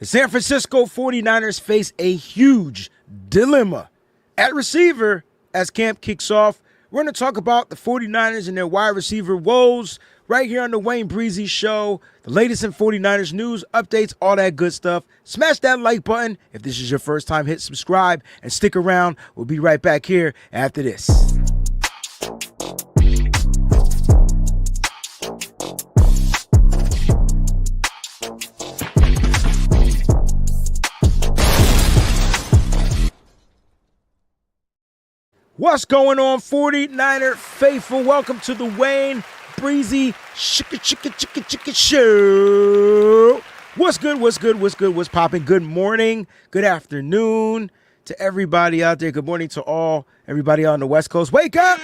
The San Francisco 49ers face a huge dilemma at receiver as camp kicks off. We're going to talk about the 49ers and their wide receiver woes right here on the Wayne Breezie Show. The latest in 49ers news, updates, all that good stuff. Smash that like button. If this is your first time, hit subscribe and stick around. We'll be right back here after this. What's going on, 49er faithful? Welcome to the Wayne Breezie Chicka Show. What's good? What's popping? Good morning, good afternoon to everybody out there. Good morning to everybody on the West Coast. Wake up!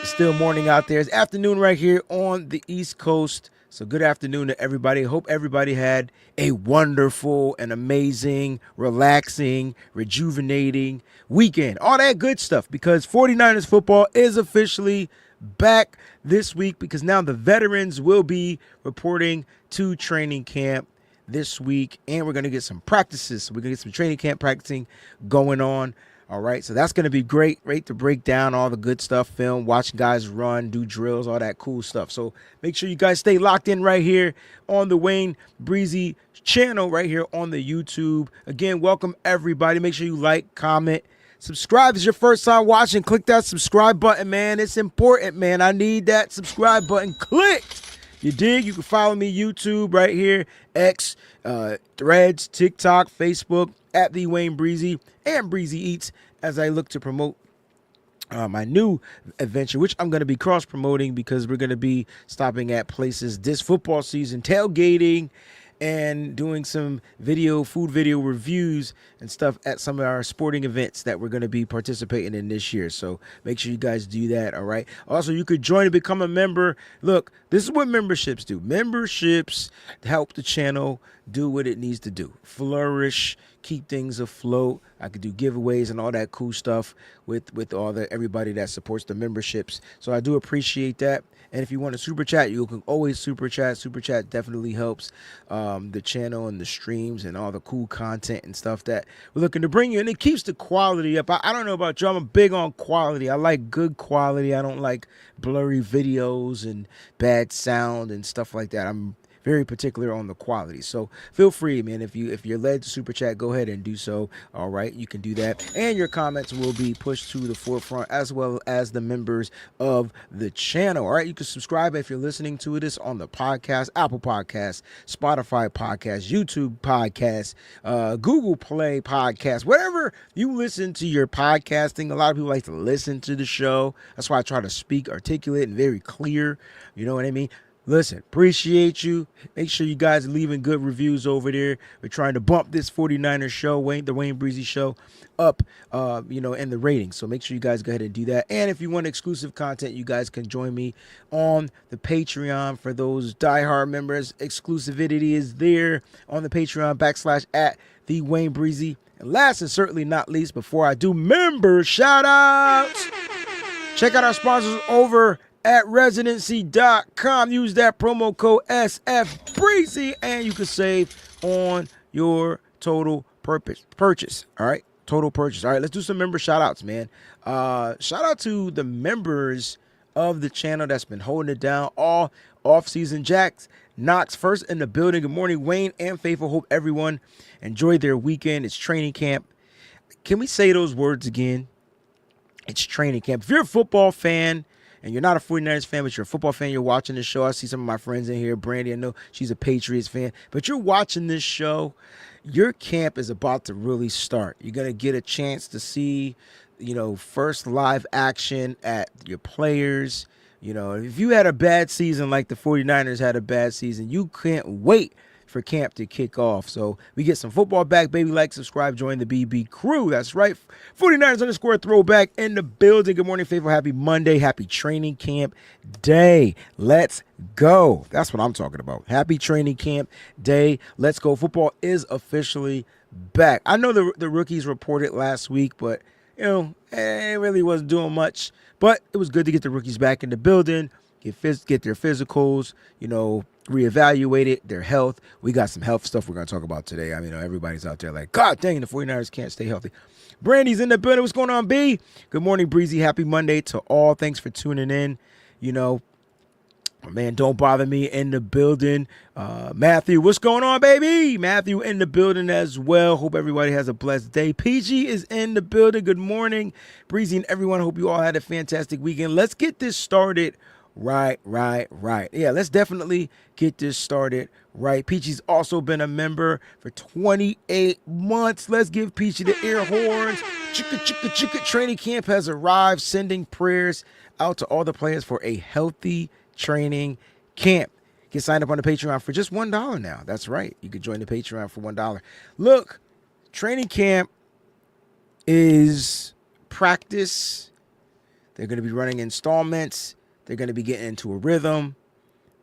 It's still morning out there. It's afternoon right here on the East Coast. So good afternoon to everybody. Hope everybody had a wonderful and amazing, relaxing, rejuvenating weekend. All that good stuff, because 49ers football is officially back this week, because now the veterans will be reporting to training camp this week, and we're going to get some practices. So we're going to get some training camp practicing going on. All right, so that's going to be great to break down all the good stuff, film, watch guys run, do drills, all that cool stuff. So make sure you guys stay locked in right here on the Wayne Breezie channel, right here on the YouTube. Again, welcome everybody. Make sure you like, comment, subscribe. If it's your first time watching, click that subscribe button, man. It's important, man. I need that subscribe button clicked. You dig? You can follow me YouTube right here, X, Threads, TikTok, Facebook, at the Wayne Breezie and Breezie Eats, as I look to promote my new adventure, which I'm going to be cross promoting, because we're going to be stopping at places this football season, tailgating and doing some food video reviews and stuff at some of our sporting events that we're going to be participating in this year. So make sure you guys do that. All right. Also, you could join and become a member. Look, this is what memberships do. Memberships help the channel do what it needs to do. Flourish, keep things afloat. I could do giveaways and all that cool stuff with everybody that supports the memberships. So I do appreciate that. And if you want to super chat, you can always super chat. Super chat definitely helps the channel and the streams and all the cool content and stuff that we're looking to bring you. And it keeps the quality up. I don't know about you. I'm big on quality. I like good quality. I don't like blurry videos and bad sound and stuff like that. I'm very particular on the quality. So feel free, man. If you're led to super chat, go ahead and do so. All right, you can do that, and your comments will be pushed to the forefront, as well as the members of the channel. All right, you can subscribe if you're listening to this on the podcast, Apple Podcasts, Spotify Podcasts, YouTube Podcasts, Google Play Podcasts, whatever you listen to your podcasting. A lot of people like to listen to the show. That's why I try to speak articulate and very clear. You know what I mean? Listen, appreciate you. Make sure you guys are leaving good reviews over there. We're trying to bump this 49ers show, the Wayne Breezie Show, up, in the ratings. So make sure you guys go ahead and do that. And if you want exclusive content, you guys can join me on the Patreon. For those diehard members, exclusivity is there on the Patreon / at the Wayne Breezie. And last and certainly not least, before I do member shout outs, check out our sponsors over at residency.com. Use that promo code SFBreezy and you can save on your total purchase. All right, total purchase. All right, let's do some member shout outs, man. Shout out to the members of the channel that's been holding it down all off season. Jax Knox first in the building. Good morning, Wayne and Faithful. Hope everyone enjoyed their weekend. It's training camp. Can we say those words again? It's training camp. If you're a football fan and you're not a 49ers fan, but you're a football fan, you're watching this show. I see some of my friends in here. Brandy, I know she's a Patriots fan. But you're watching this show. Your camp is about to really start. You're going to get a chance to see, first live action at your players. If you had a bad season like the 49ers had a bad season, you can't wait for camp to kick off. So we get some football back, baby. Like, subscribe, join the BB crew. That's right. 49ers _throwback in the building. Good morning, faithful. Happy Monday. Happy training camp day. Let's go. That's what I'm talking about. Happy training camp day. Let's go. Football is officially back. I know the rookies reported last week, but it really wasn't doing much. But it was good to get the rookies back in the building, get their physicals, reevaluated their health. We got some health stuff we're going to talk about today. I mean, everybody's out there like, God dang, the 49ers can't stay healthy. Brandy's in the building. What's going on, B? Good morning, Breezy. Happy Monday to all. Thanks for tuning in. Man, don't bother me in the building. Matthew, what's going on, baby? Matthew in the building as well. Hope everybody has a blessed day. PG is in the building. Good morning, Breezy and everyone. Hope you all had a fantastic weekend. Let's get this started right. Yeah, let's definitely get this started right. Peachy's also been a member for 28 months. Let's give Peachy the air horns. Chicka. Training camp has arrived, sending prayers out to all the players for a healthy training camp. Get signed up on the Patreon for just $1 now. That's right. You could join the Patreon for $1. Look, training camp is practice. They're going to be running installments. They're going to be getting into a rhythm.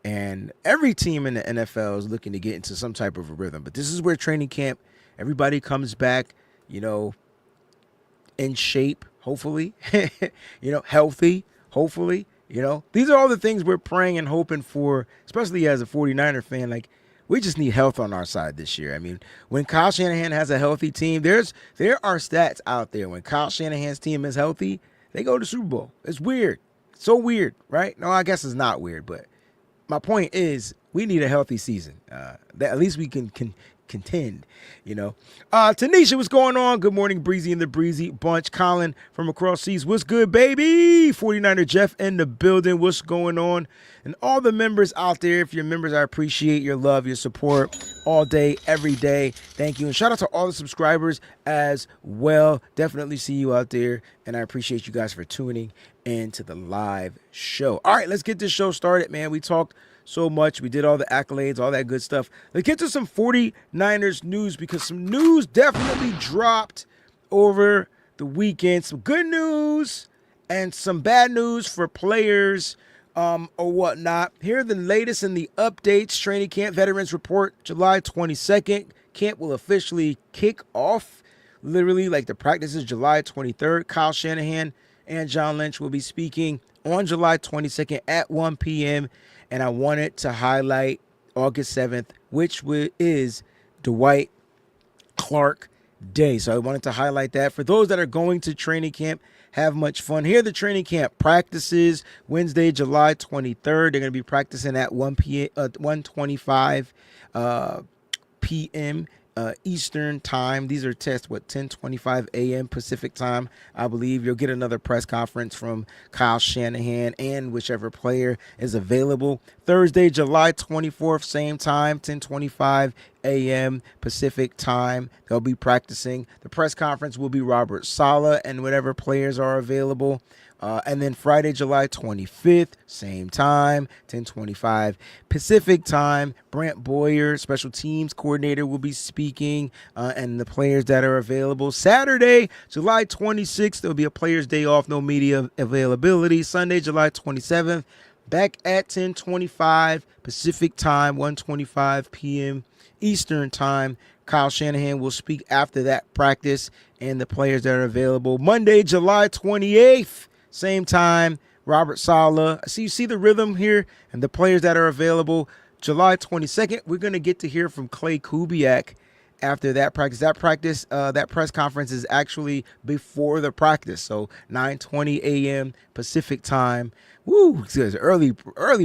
And every team in the NFL is looking to get into some type of a rhythm. But this is where training camp, everybody comes back, in shape, hopefully, healthy, hopefully. These are all the things we're praying and hoping for, especially as a 49er fan. Like, we just need health on our side this year. I mean, when Kyle Shanahan has a healthy team, there are stats out there. When Kyle Shanahan's team is healthy, they go to Super Bowl. It's weird. So weird, right? No, I guess it's not weird, but my point is we need a healthy season. That at least we can contend, Tanisha, what's going on? Good morning, Breezy and the Breezy Bunch. Colin from across seas, what's good, baby? 49er Jeff in the building, what's going on? And all the members out there, if you're members, I appreciate your love, your support all day, every day. Thank you. And shout out to all the subscribers as well. Definitely see you out there, and I appreciate you guys for tuning into the live show. All right, let's get this show started, man. We talked so much. We did all the accolades, all that good stuff. Let's get to some 49ers news, because some news definitely dropped over the weekend. Some good news and some bad news for players or whatnot. Here are the latest in the updates. Training camp veterans report July 22nd. Camp will officially kick off. Literally, like the practice is July 23rd. Kyle Shanahan and John Lynch will be speaking on July 22nd at 1 p.m. And I wanted to highlight August 7th, which is Dwight Clark Day. So I wanted to highlight that. For those that are going to training camp, have much fun. Here are the training camp practices. Wednesday, July 23rd. They're going to be practicing at 1:25 p.m. Eastern time. These are tests, 10:25 a.m. Pacific time. I believe you'll get another press conference from Kyle Shanahan and whichever player is available. Thursday, July 24th, same time, 10:25 a.m. Pacific time. They'll be practicing. The press conference will be Robert Saleh and whatever players are available. And then Friday, July 25th, same time, 10:25 Pacific time. Brant Boyer, special teams coordinator, will be speaking, and the players that are available. Saturday, July 26th, there'll be a player's day off, no media availability. Sunday, July 27th, back at 10:25 Pacific time, 1:25 p.m. Eastern time. Kyle Shanahan will speak after that practice and the players that are available. Monday, July 28th. Same time, Robert Saleh. So you see the rhythm here and the players that are available. July 22nd, we're going to get to hear from Clay Kubiak after that practice. That press conference is actually before the practice. So 9:20 a.m. Pacific time. Woo, it's early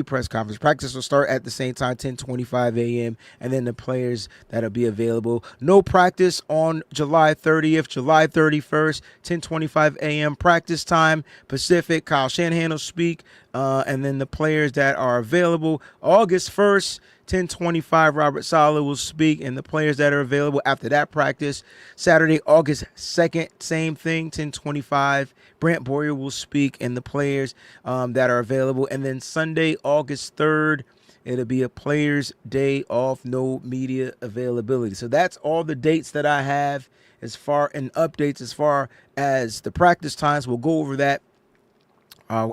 press conference. Practice will start at the same time, 10:25 a.m. And then the players that'll be available. No practice on July 30th, July 31st, 10:25 a.m. practice time Pacific. Kyle Shanahan will speak. And then the players that are available, August 1st, 10:25, Robert Saleh will speak, and the players that are available after that practice. Saturday, August 2nd, same thing, 10:25. Brant Boyer will speak, and the players that are available. And then Sunday, August 3rd, it'll be a players' day off, no media availability. So that's all the dates that I have as far in updates as far as the practice times. We'll go over that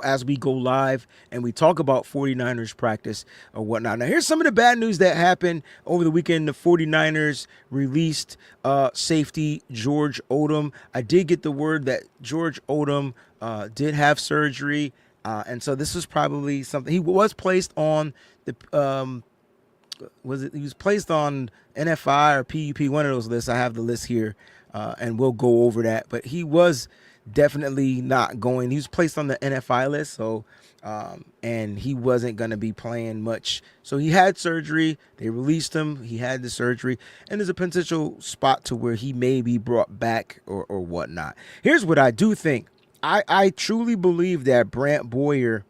as we go live and we talk about 49ers practice or whatnot. Now, here's some of the bad news that happened over the weekend. The 49ers released safety George Odom. I did get the word that George Odom did have surgery. And so this was probably something. He was placed on the he was placed on NFI or PUP, one of those lists. I have the list here, and we'll go over that. But he was definitely not going. He was placed on the NFI list, so and he wasn't going to be playing much. So he had surgery. They released him. He had the surgery, and there's a potential spot to where he may be brought back or whatnot. Here's what I do think. I truly believe that Brant Boyer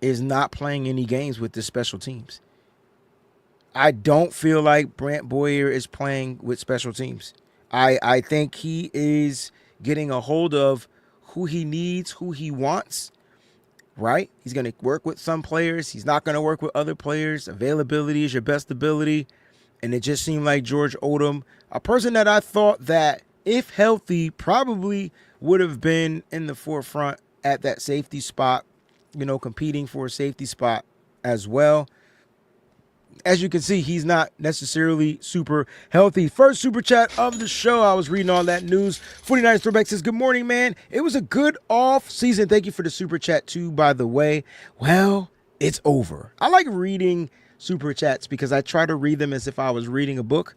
is not playing any games with the special teams. I don't feel like Brant Boyer is playing with special teams. I think he is getting a hold of who he needs, who he wants, right? He's going to work with some players. He's not going to work with other players. Availability is your best ability. And it just seemed like George Odom, a person that I thought that, if healthy, probably would have been in the forefront at that safety spot, competing for a safety spot as well. As you can see, he's not necessarily super healthy. First super chat of the show. I was reading all that news. 49ers Throwback says, good morning, man. It was a good off season. Thank you for the super chat too, by the way. Well, it's over. I like reading super chats because I try to read them as if I was reading a book.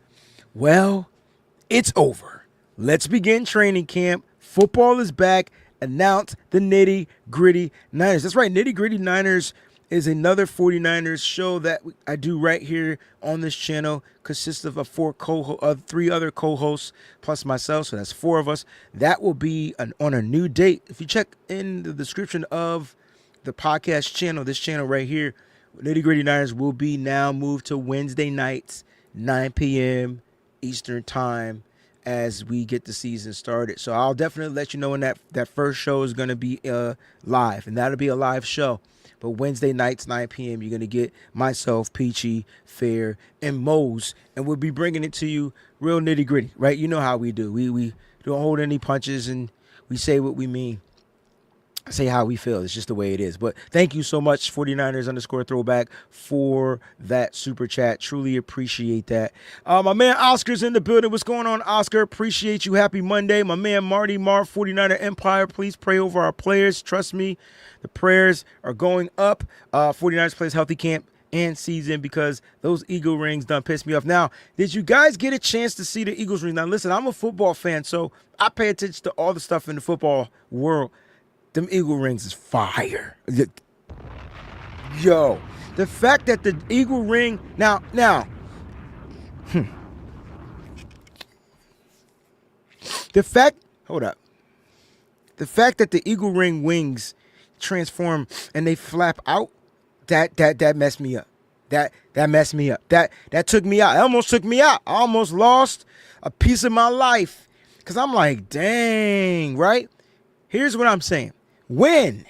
Well, it's over. Let's begin training camp. Football is back. Announce the Nitty Gritty Niners. That's right. Nitty Gritty Niners is another 49ers show that I do right here on this channel. Consists of three other co-hosts plus myself, so that's 4 of us. That will be on a new date. If you check in the description of the podcast channel, this channel right here, Nitty Gritty Niners will be now moved to Wednesday nights, 9 p.m. Eastern Time, as we get the season started. So I'll definitely let you know when that first show is going to be live, and that'll be a live show. But Wednesday nights, 9 p.m., you're going to get myself, Peachy, Fair, and Mose, and we'll be bringing it to you real nitty-gritty, right? You know how we do. We don't hold any punches, and we say what we mean, say how we feel. It's just the way it is. But thank you so much, 49ers_throwback, for that super chat. Truly appreciate that. My man Oscar's in the building. What's going on, Oscar? Appreciate you. Happy Monday. My man Marty Marv, 49er Empire. Please pray over our players. Trust me, the prayers are going up. 49ers plays healthy camp and season because those Eagle rings done pissed me off. Now, did you guys get a chance to see the Eagles rings? Now, listen, I'm a football fan, so I pay attention to all the stuff in the football world. Them Eagle rings is fire. Yo, the fact that the Eagle ring now, the fact that the Eagle ring wings transform and they flap out, that messed me up. That messed me up. That took me out. It almost took me out. I almost lost a piece of my life because I'm like, dang, right? Here's what I'm saying. When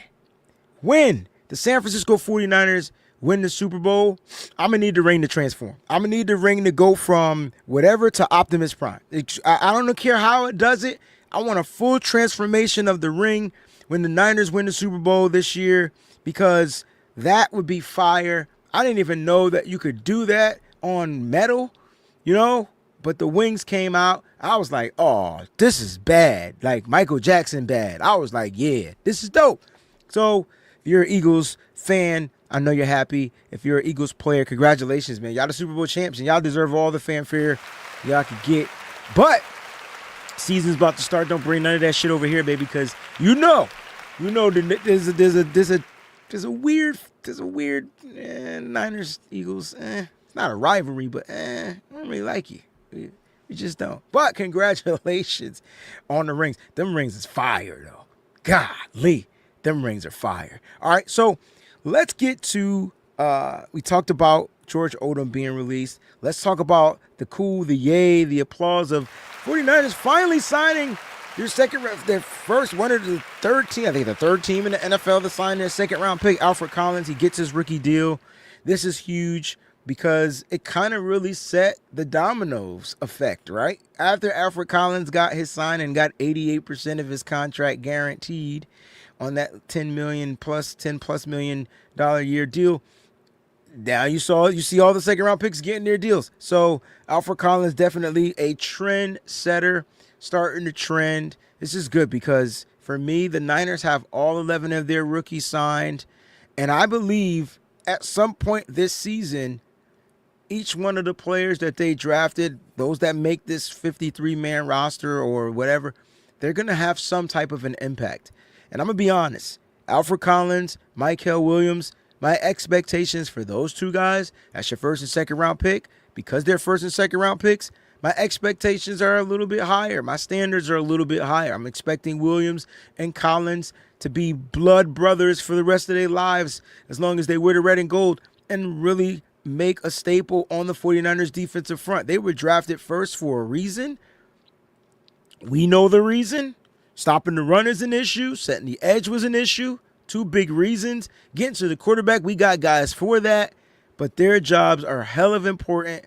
the San Francisco 49ers win the Super Bowl, I'm going to need the ring to transform. I'm going to need the ring to go from whatever to Optimus Prime. I don't care how it does it. I want a full transformation of the ring when the Niners win the Super Bowl this year, because that would be fire. I didn't even know that you could do that on metal, but the wings came out. I was like, oh, this is bad. Like Michael Jackson bad. I was like, yeah, this is dope. So if you're an Eagles fan, I know you're happy. If you're an Eagles player, congratulations, man. Y'all the Super Bowl champs, and y'all deserve all the fanfare y'all could get. But season's about to start. Don't bring none of that shit over here, baby, because there's a weird Niners Eagles. It's not a rivalry, but I don't really like you. You just don't. But congratulations on the rings. Them rings is fire, though. Golly, them rings are fire. All right, so let's get to, we talked about George Odom being released. Let's talk about the cool, the yay, the applause of 49ers finally signing their first one of the third team. I think the third team in the NFL to sign their second round pick, Alfred Collins. He gets his rookie deal. This is huge because it kind of really set the dominoes effect, right? After Alfred Collins got his sign and got 88% of his contract guaranteed on that $10 plus million year deal, now you see all the second round picks getting their deals. So Alfred Collins definitely a trend setter, starting the trend. This is good because for me, the Niners have all 11 of their rookies signed, and I believe at some point this season each one of the players that they drafted, those that make this 53-man roster or whatever, they're going to have some type of an impact. And I'm going to be honest, Alfred Collins, Michael Williams, my expectations for those two guys, that's your first and second round pick, because they're first and second round picks, my expectations are a little bit higher. My standards are a little bit higher. I'm expecting Williams and Collins to be blood brothers for the rest of their lives as long as they wear the red and gold and really make a staple on the 49ers defensive front. They were drafted first for a reason. We know the reason. Stopping the run is an issue. Setting the edge was an issue. Two big reasons. Getting to the quarterback, we got guys for that. But their jobs are hell of important.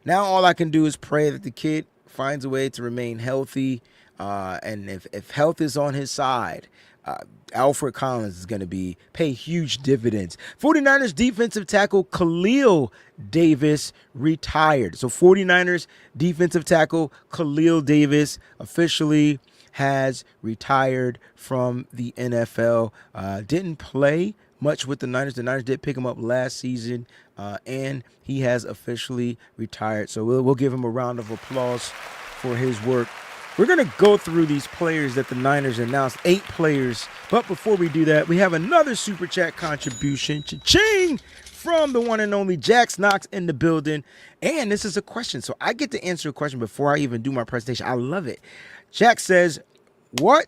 Now all I can do is pray that the kid finds a way to remain healthy. And if health is on his side, Alfred Collins is going to pay huge dividends. 49ers defensive tackle Khalil Davis retired. So 49ers defensive tackle Khalil Davis officially has retired from the NFL. Didn't play much with the Niners. The Niners did pick him up last season, and he has officially retired. So we'll give him a round of applause for his work. We're going to go through these players that the Niners announced, 8 players. But before we do that, we have another Super Chat contribution. Cha-ching! From the one and only Jax Knox in the building. And this is a question. So I get to answer a question before I even do my presentation. I love it. Jack says, what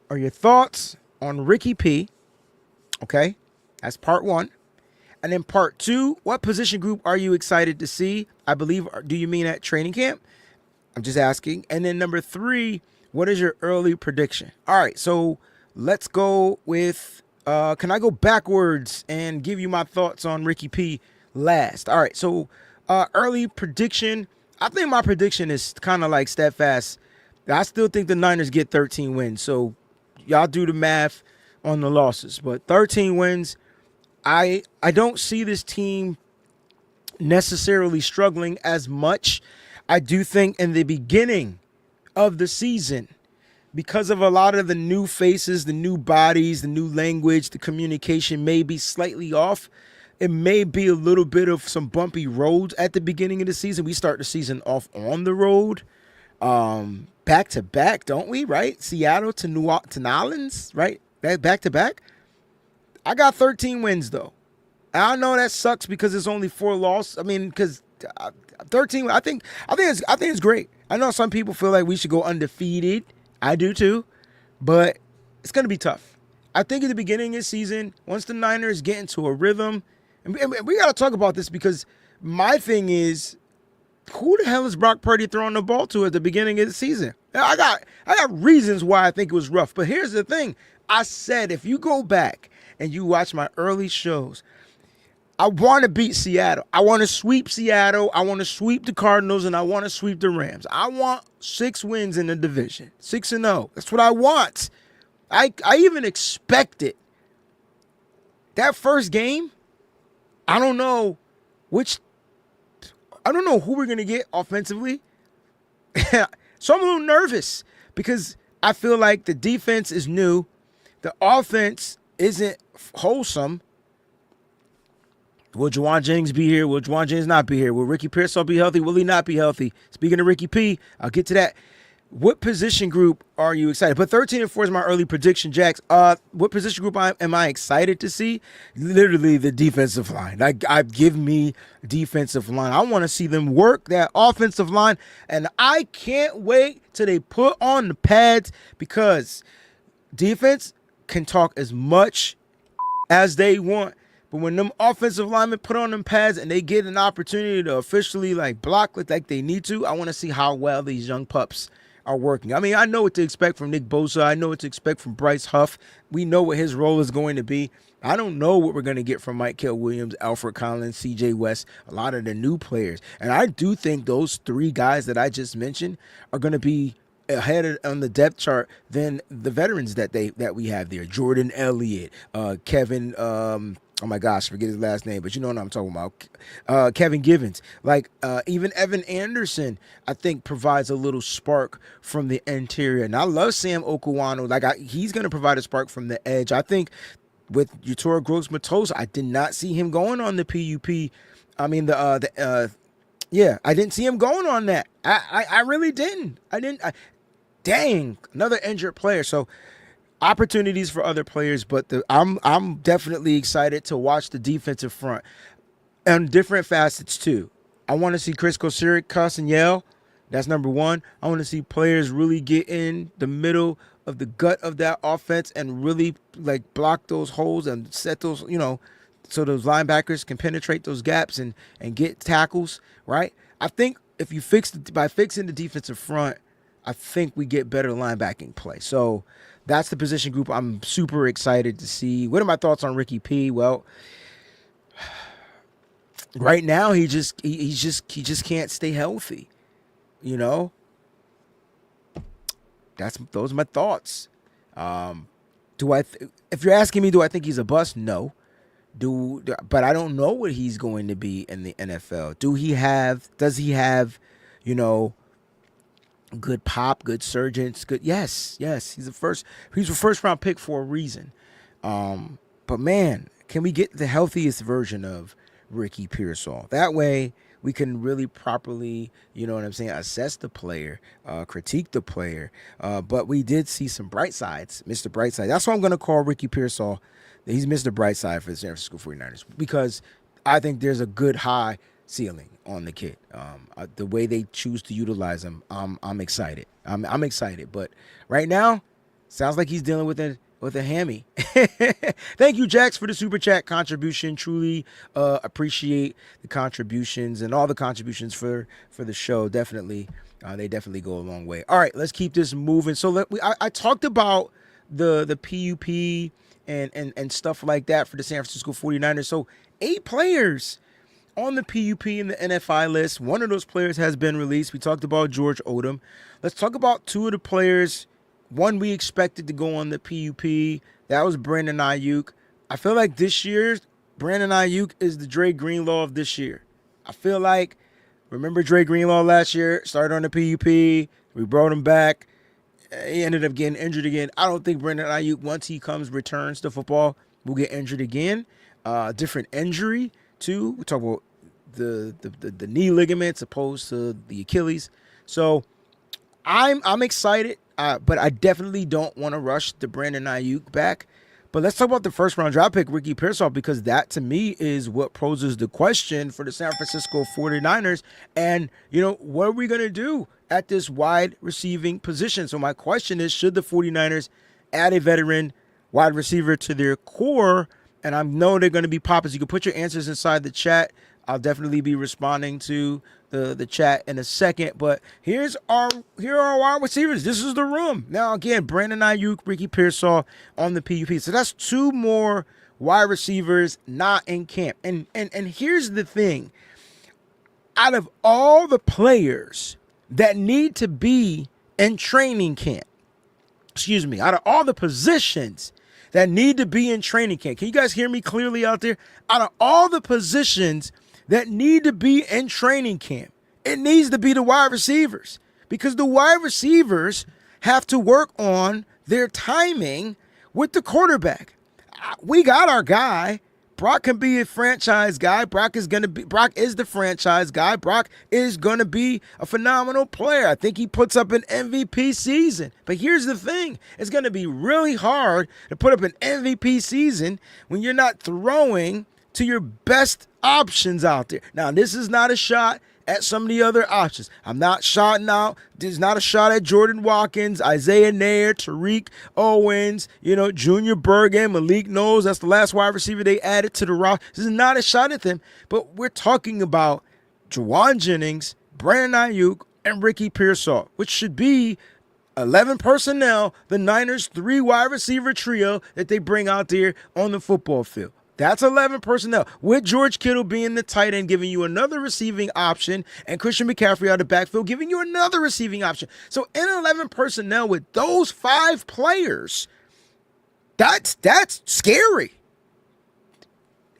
are your thoughts on Ricky P? Okay, that's part 1. And then part 2, what position group are you excited to see? I believe, do you mean at training camp? I'm just asking. And then number 3, what is your early prediction? All right, so let's go with, can I go backwards and give you my thoughts on Ricky P last? All right, so early prediction, I think my prediction is kind of like steadfast. I still think the Niners get 13 wins. So y'all do the math on the losses. But 13 wins, I don't see this team necessarily struggling as much. I do think in the beginning of the season, because of a lot of the new faces, the new bodies, the new language, the communication may be slightly off. It may be a little bit of some bumpy roads at the beginning of the season. We start the season off on the road. Back to back, don't we? Right? Seattle to New Orleans, right? That back to back. I got 13 wins though. I know that sucks because it's only 4 losses. I mean, because 13. I think it's great. I know some people feel like we should go undefeated. I do too, but it's gonna be tough. I think at the beginning of the season, once the Niners get into a rhythm, and we got to talk about this because my thing is, who the hell is Brock Purdy throwing the ball to at the beginning of the season? I got reasons why I think it was rough. But here's the thing. I said if you go back and you watch my early shows, I want to beat Seattle. I want to sweep Seattle. I want to sweep the Cardinals, and I want to sweep the Rams. I want 6 wins in the division, 6-0. That's what I want. I even expect it. That first game, I don't know who we're going to get offensively. So I'm a little nervous because I feel like the defense is new. The offense isn't wholesome. Will Juwan Jennings be here? Will Juwan Jennings not be here? Will Ricky Pearsall be healthy? Will he not be healthy? Speaking of Ricky P, I'll get to that. What position group are you excited? But 13-4 is my early prediction, Jax. What position group am I excited to see? Literally the defensive line. I give me defensive line. I want to see them work that offensive line, and I can't wait till they put on the pads because defense can talk as much as they want. But when them offensive linemen put on them pads and they get an opportunity to officially block like they need to, I want to see how well these young pups are working. I mean, I know what to expect from Nick Bosa. I know what to expect from Bryce Huff. We know what his role is going to be. I don't know what we're going to get from Michael Williams, Alfred Collins, CJ West, a lot of the new players. And I do think those 3 guys that I just mentioned are going to be ahead on the depth chart than the veterans that we have there. Jordan Elliott, Kevin, oh my gosh, forget his last name, but you know what I'm talking about. Kevin Givens, even Evan Anderson, I think provides a little spark from the interior. And I love Sam Okuwano. He's going to provide a spark from the edge. I think with Utora Gross-Matos, I did not see him going on the PUP. I mean, the Yeah, I didn't see him going on that. I really didn't. Dang, another injured player. So opportunities for other players, but I'm definitely excited to watch the defensive front and different facets too. I want to see Chris Kosiric cuss and yell. That's number one. I want to see players really get in the middle of the gut of that offense and really like block those holes and set those, so those linebackers can penetrate those gaps and get tackles, right? I think if you by fixing the defensive front, I think we get better linebacking play. So that's the position group I'm super excited to see. What are my thoughts on Ricky P? Well, right now he just can't stay healthy. Those are my thoughts. If you're asking me, do I think he's a bust? No. But I don't know what he's going to be in the NFL. Does he have, good pop, good surgeons, good. Yes. He's a first round pick for a reason. But man, can we get the healthiest version of Ricky Pearsall? That way we can really properly, assess the player, critique the player. But we did see some bright sides, Mr. Brightside. That's why I'm going to call Ricky Pearsall. He's Mr. Brightside for the San Francisco 49ers because I think there's a good high ceiling on the kid. The way they choose to utilize him, I'm excited. I'm excited. But right now, sounds like he's dealing with a hammy. Thank you, Jax, for the super chat contribution. Truly appreciate the contributions and all the contributions for the show. Definitely, they definitely go a long way. All right, let's keep this moving. So I talked about the PUP and stuff like that for the San Francisco 49ers. So 8 players on the PUP and the NFI list. One of those players has been released. We talked about George Odom. Let's talk about 2 of the players. One we expected to go on the PUP. That was Brandon Ayuk. I feel like this year, Brandon Ayuk is the Dre Greenlaw of this year. I feel like, remember Dre Greenlaw last year? Started on the PUP. We brought him back. He ended up getting injured again. I don't think Brandon Ayuk, once he returns to football, will get injured again. Different injury, too. We talk about the knee ligaments opposed to the Achilles. So I'm excited. But I definitely don't want to rush the Brandon Ayuk back. But let's talk about the first round draft pick, Ricky Pearsall, because that to me is what poses the question for the San Francisco 49ers. And, what are we going to do at this wide receiving position? So my question is, should the 49ers add a veteran wide receiver to their core? And I know they're going to be poppers. You can put your answers inside the chat. I'll definitely be responding to the chat in a second. But here are our wide receivers. This is the room. Now, again, Brandon Ayuk, Ricky Pearsall on the PUP. So that's 2 more wide receivers not in camp. And here's the thing. Out of all the players that need to be in training camp, out of all the positions that need to be in training camp, can you guys hear me clearly out there? Out of all the positions that need to be in training camp, it needs to be the wide receivers, because the wide receivers have to work on their timing with the quarterback. We got our guy. Brock can be a franchise guy. Brock is the franchise guy. Brock is going to be a phenomenal player. I think he puts up an MVP season. But here's the thing. It's going to be really hard to put up an MVP season when you're not throwing to your best options out there. Now, this is not a shot at some of the other options. I'm not shouting out. There's not a shot at Jordan Watkins, Isaiah Nair, Tariq Owens, Junior Bergen, Malik Knowles. That's the last wide receiver they added to the roster. This is not a shot at them, but we're talking about Juwan Jennings, Brandon Ayuk, and Ricky Pearsall, which should be 11 personnel, the Niners' 3 wide receiver trio that they bring out there on the football field. That's 11 personnel, with George Kittle being the tight end, giving you another receiving option, and Christian McCaffrey out of the backfield, giving you another receiving option. So in 11 personnel with those 5 players, that's scary.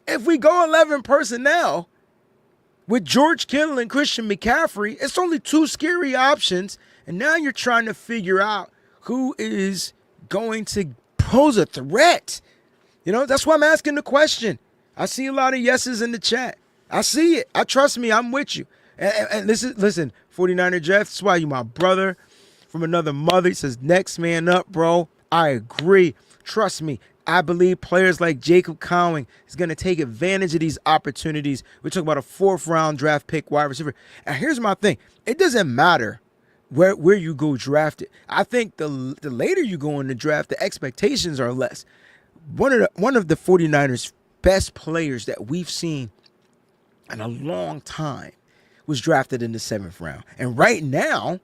If we go 11 personnel with George Kittle and Christian McCaffrey, it's only 2 scary options, and now you're trying to figure out who is going to pose a threat. That's why I'm asking the question. I see a lot of yeses in the chat. I see it. Trust me, I'm with you. And listen, 49er Jeff, that's why you my brother from another mother. He says, next man up, bro. I agree. Trust me. I believe players like Jacob Cowing is going to take advantage of these opportunities. We're talking about a 4th-round draft pick wide receiver. And here's my thing. It doesn't matter where you go drafted. I think the later you go in the draft, the expectations are less. One of the 49ers' best players that we've seen in a long time was drafted in the 7th round. And right now,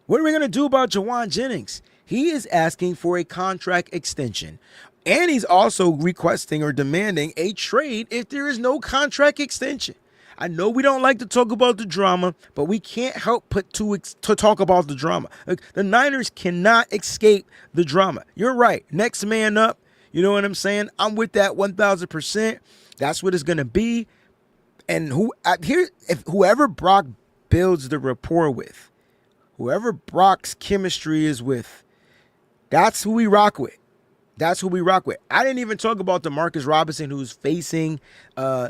what are we going to do about Jawan Jennings? He is asking for a contract extension. And he's also requesting or demanding a trade if there is no contract extension. I know we don't like to talk about the drama, but we can't help but to talk about the drama. The Niners cannot escape the drama. You're right. Next man up. You know what I'm saying? I'm with that 1,000%. That's what it's going to be. And whoever Brock builds the rapport with, whoever Brock's chemistry is with, that's who we rock with. That's who we rock with. I didn't even talk about DeMarcus Robinson, who's facing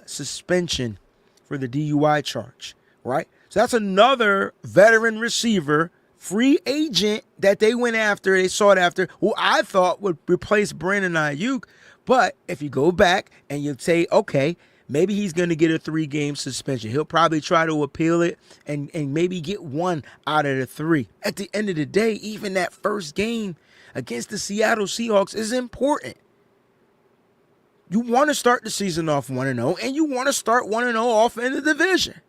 suspension for the DUI charge, right? So that's another veteran receiver, free agent that they sought after, who I thought would replace Brandon Ayuk. But if you go back and you say, okay, maybe he's going to get a 3-game suspension. He'll probably try to appeal it and maybe get 1 out of the 3. At the end of the day, even that first game against the Seattle Seahawks is important. You want to start the season off 1-0, and you want to start 1-0 off in the division.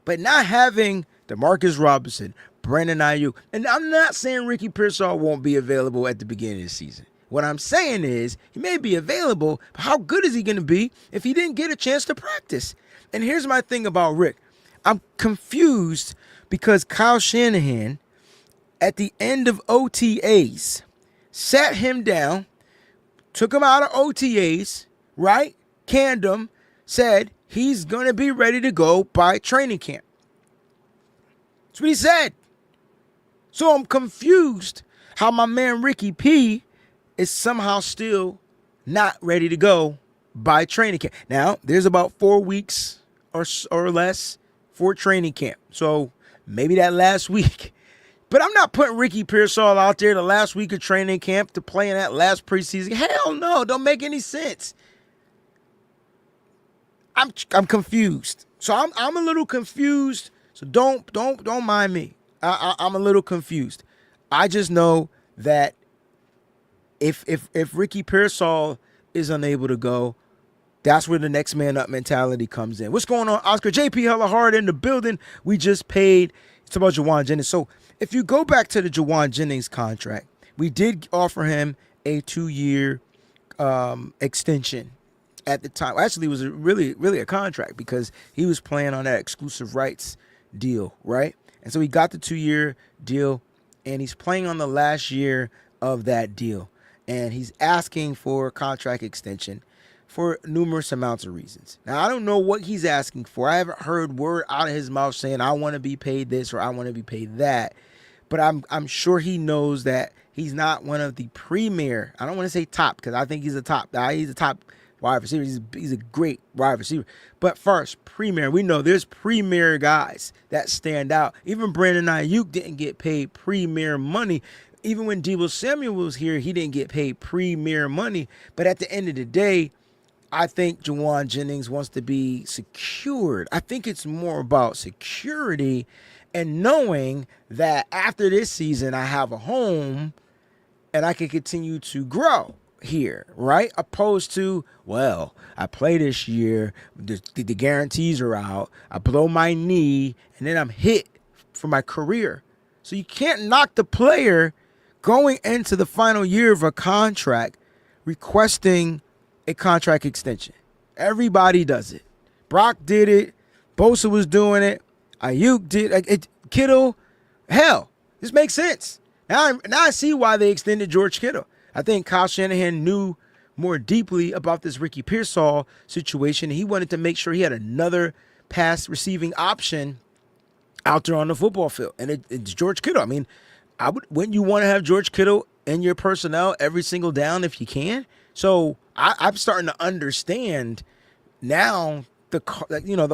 But not having DeMarcus Robinson, Brandon Ayuk, and I'm not saying Ricky Pearsall won't be available at the beginning of the season. What I'm saying is he may be available, but how good is he going to be if he didn't get a chance to practice? And here's my thing about Rick. I'm confused because Kyle Shanahan, at the end of OTAs, sat him down, took him out of OTAs, right? Canned him, said he's going to be ready to go by training camp. That's what he said. So I'm confused how my man Ricky P is somehow still not ready to go by training camp. Now, there's about 4 weeks or less for training camp. So maybe that last week. But I'm not putting Ricky Pearsall out there the last week of training camp to play in that last preseason. Hell no, don't make any sense. I'm confused. So I'm a little confused. So don't mind me. I'm a little confused. I just know that if Ricky Pearsall is unable to go, that's where the next man up mentality comes in. What's going on, Oscar? JP hella hard in the building. We just paid. It's about Jawan Jennings. So if you go back to the Jawan Jennings contract, we did offer him a 2-year extension at the time. Actually, it was really a contract because he was playing on that exclusive rights deal, right? And so he got the 2-year deal, and he's playing on the last year of that deal. And he's asking for a contract extension for numerous amounts of reasons. Now, I don't know what he's asking for. I haven't heard word out of his mouth saying, I want to be paid this or I want to be paid that. But I'm sure he knows that he's not one of the premier. I don't want to say top because I think he's a top wide receiver. He's a great wide receiver. But first, premier. We know there's premier guys that stand out. Even Brandon Ayuk didn't get paid premier money. Even when Deebo Samuel was here, he didn't get paid premier money. But at the end of the day, I think Jawan Jennings wants to be secured. I think it's more about security and knowing that after this season, I have a home and I can continue to grow here, right? Opposed to, well, I play this year, the guarantees are out, I blow my knee, and then I'm hit for my career. So you can't knock the player going into the final year of a contract requesting a contract extension. Everybody does it. Brock did it. Bosa was doing it. Ayuk did it. Kittle. Hell, this makes sense. Now I see why they extended George Kittle. I think Kyle Shanahan knew more deeply about this Ricky Pearsall situation. He wanted to make sure he had another pass receiving option out there on the football field. And it's George Kittle. I mean, wouldn't you want to have George Kittle in your personnel every single down if you can? So I'm starting to understand now the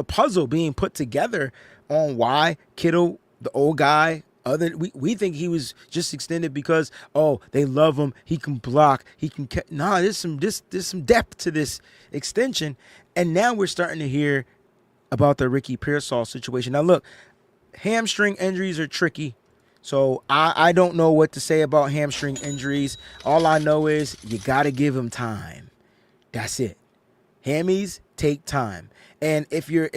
puzzle being put together on why Kittle, the old guy, we think he was just extended because they love him, he can block, he can there's some depth to this extension. And now we're starting to hear about the Ricky Pearsall situation. Now look, hamstring injuries are tricky. So I don't know what to say about hamstring injuries. All I know is you got to give him time. That's it. Hammies take time. And if you're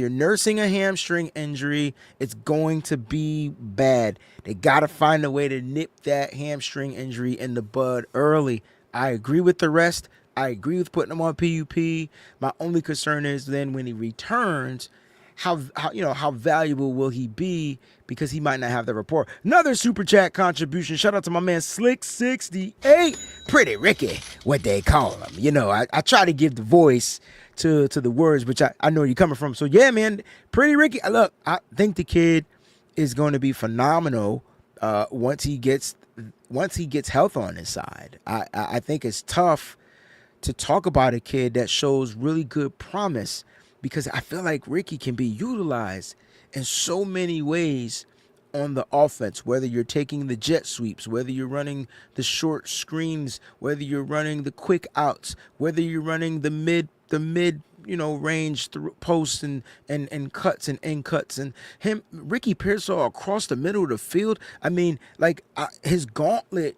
nursing a hamstring injury, it's going to be bad. They got to find a way to nip that hamstring injury in the bud early. I agree with the rest. I agree with putting him on PUP. My only concern is then when he returns, how valuable will he be, because he might not have the rapport. Another super chat contribution. Shout out to my man Slick68. Pretty Ricky, what they call him. I try to give the voice to the words, which I know where you're coming from. So yeah, man, Pretty Ricky. Look, I think the kid is going to be phenomenal once he gets health on his side. I think it's tough to talk about a kid that shows really good promise, because I feel like Ricky can be utilized in so many ways on the offense, whether you're taking the jet sweeps, whether you're running the short screens, whether you're running the quick outs, whether you're running the mid range through posts and cuts and end cuts, and Ricky Pearsall across the middle of the field. I mean, his gauntlet,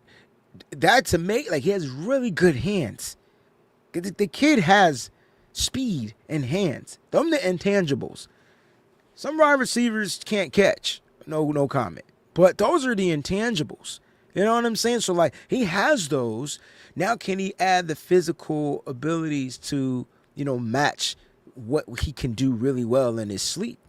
that's amazing. Like, he has really good hands. The kid has speed and hands. Them the intangibles. Some wide receivers can't catch. No comment. But those are the intangibles. You know what I'm saying? So, he has those. Now, can he add the physical abilities to, match what he can do really well in his sleep?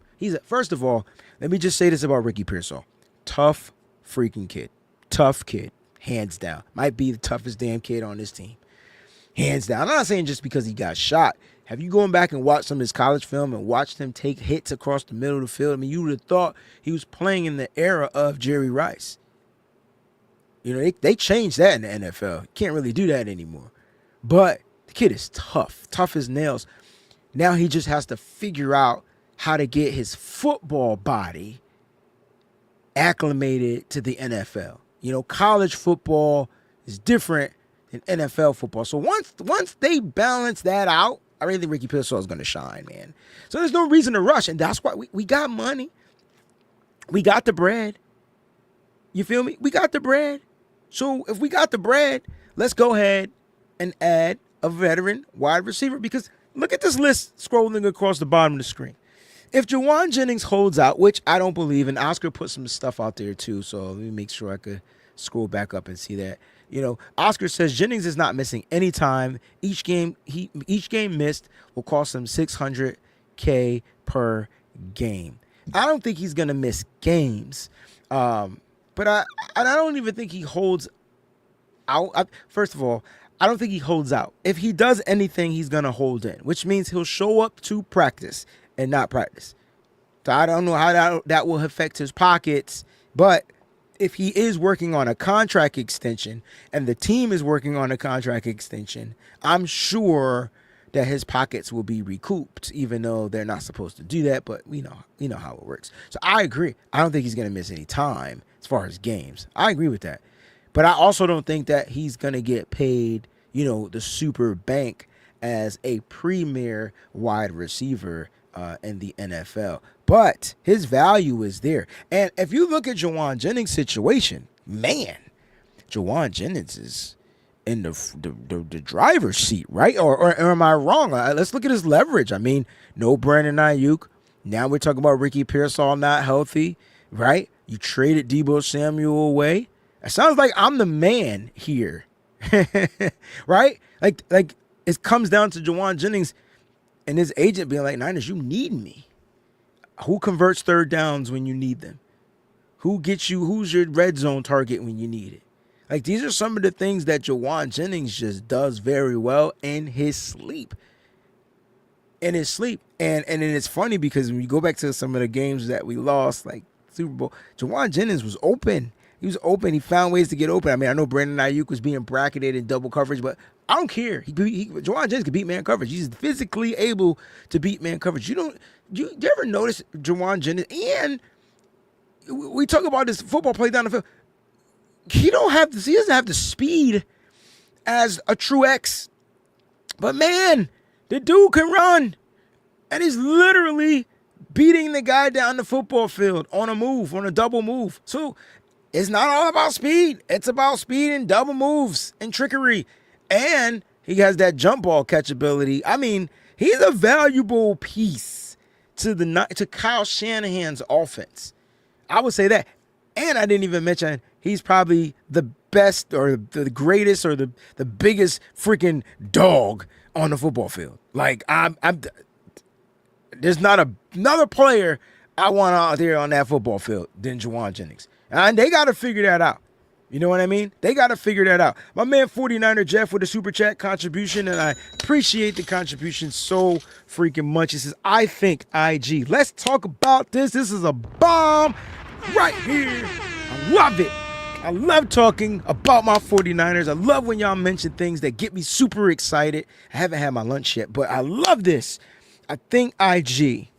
First of all, let me just say this about Ricky Pearsall. Tough freaking kid. Tough kid. Hands down. Might be the toughest damn kid on this team. Hands down. I'm not saying just because he got shot. Have you gone back and watched some of his college film and watched him take hits across the middle of the field? I mean, you would have thought he was playing in the era of Jerry Rice. They changed that in the NFL. Can't really do that anymore. But the kid is tough as nails. Now he just has to figure out how to get his football body acclimated to the NFL. College football is different than NFL football. So once they balance that out, I really think Ricky Pearsall is going to shine, man. So there's no reason to rush, and that's why we got money. We got the bread. You feel me? We got the bread. So if we got the bread, let's go ahead and add a veteran wide receiver, because look at this list scrolling across the bottom of the screen. If Jauan Jennings holds out, which I don't believe, and Oscar put some stuff out there too, so let me make sure I could scroll back up and see that. Oscar says Jennings is not missing any time. Each game missed will cost him $600K per game. I don't think he's gonna miss games, but I don't even think he holds out. First of all, I don't think he holds out. If he does anything, he's gonna hold in, which means he'll show up to practice and not practice. So I don't know how that will affect his pockets, but if he is working on a contract extension and the team is working on a contract extension, I'm sure that his pockets will be recouped, even though they're not supposed to do that. But we know how it works. So I agree. I don't think he's going to miss any time as far as games. I agree with that. But I also don't think that he's going to get paid, the super bank as a premier wide receiver in the NFL. But his value is there. And if you look at Jauan Jennings' situation, man, Jauan Jennings is in the driver's seat, right? Or am I wrong? Let's look at his leverage. I mean, no Brandon Ayuk. Now we're talking about Ricky Pearsall not healthy, right? You traded Deebo Samuel away. It sounds like I'm the man here, right? Like it comes down to Jauan Jennings and his agent being like, Niners, you need me. Who converts third downs when you need them? Who's your red zone target when you need it? Like, these are some of the things that Jauan Jennings just does very well in his sleep. And then it's funny because when you go back to some of the games that we lost, like Super Bowl, Jauan Jennings was open. He was open. He found ways to get open. I mean, I know Brandon Ayuk was being bracketed in double coverage, but I don't care. Jauan Jennings can beat man coverage. He's physically able to beat man coverage. You ever notice Jauan Jennings? And we talk about this football play down the field. He doesn't have the speed as a true X. But man, the dude can run. And he's literally beating the guy down the football field on a double move. So it's not all about speed. It's about speed and double moves and trickery. And he has that jump ball catchability. I mean, he's a valuable piece to Kyle Shanahan's offense. I would say that. And I didn't even mention he's probably the best or the greatest or the biggest freaking dog on the football field. Like, there's not another player I want out there on that football field than Jauan Jennings. And they got to figure that out. You know what I mean? They got to figure that out. My man 49er Jeff with a super chat contribution, and I appreciate the contribution so freaking much. He says, I think IG. Let's talk about this. This is a bomb right here. I love it. I love talking about my 49ers. I love when y'all mention things that get me super excited. I haven't had my lunch yet, but I love this. I think IG